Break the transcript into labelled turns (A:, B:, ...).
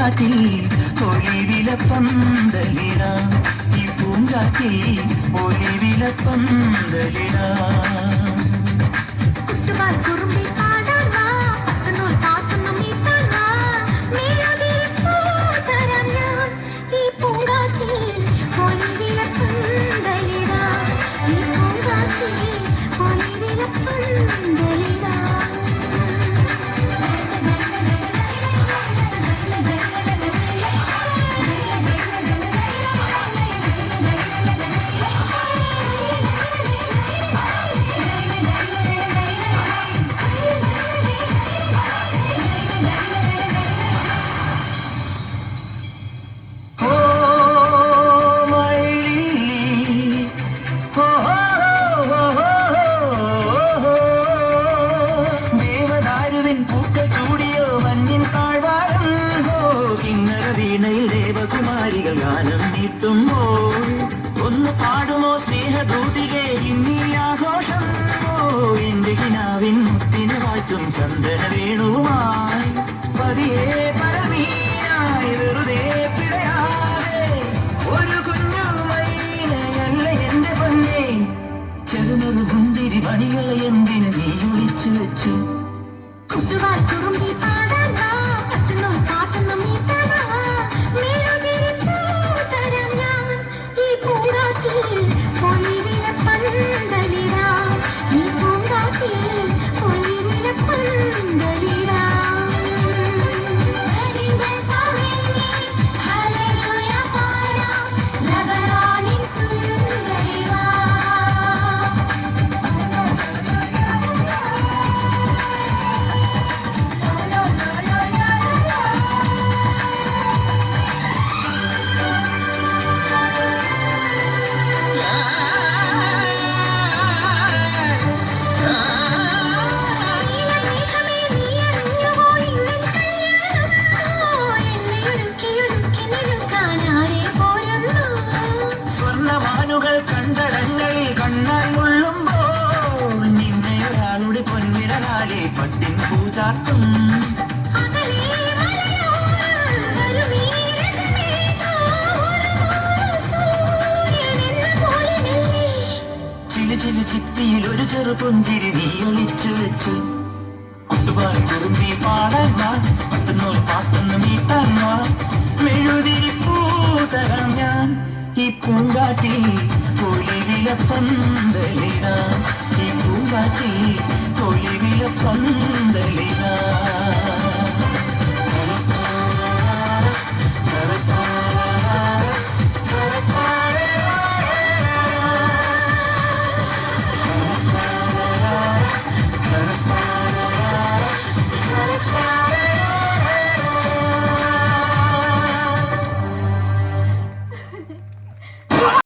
A: പൂങ്കാറ്റിൽ ഒളിവിലപ്പന്തലിടാം ഈ പൂങ്കാറ്റിൽ ഒളിവിലപ്പന്തലിടാം ദേവകുമാരികൾ ഗാനം നീട്ടുമ്പോൾ ഒന്ന് പാടുമോ സ്നേഹദൂതികെ ഇന്നീ ആഘോഷം എന്റെ കിനാവിൻ മുത്തിനെ വാറ്റും ചന്ദന വേണുവുമായി പതിയെ പരമീനായി വെറുതെ പിഴയാതെ ഒരു കുഞ്ഞു മൈനയല്ല എന്റെ പൊന്നെ ചെറുനൊരു മുന്തിരി മണികളെ എന്തിന് നീ ഒളിച്ചു വെച്ചു കണ്ടടങ്ങളിൽ കണ്ണാൽ കൊള്ളുമ്പോൾ നിന്നെ ഒരാളുടെ പൊൻവിരലാലെ പട്ടിൻ പൂചാർത്തും ചില ചില ചിത്തിയിൽ ഒരു ചെറു പുഞ്ചിരി നീ ഒളിച്ചു വെച്ചു കുട്ടുപാൽ കുറുമ്പി പാടാൻ വാ പട്ടുന്നോൽ പാട്ടൊന്ന് മീട്ടാൻ വാ മെഴുതിരി പൂതരാം ഞാൻ ഈ പൂങ്കാറ്റിൽ ഒളിവിലപ്പന്തലിടാം ഈ പൂങ്കാറ്റിൽ ഒളിവിലപ്പന്തലിടാം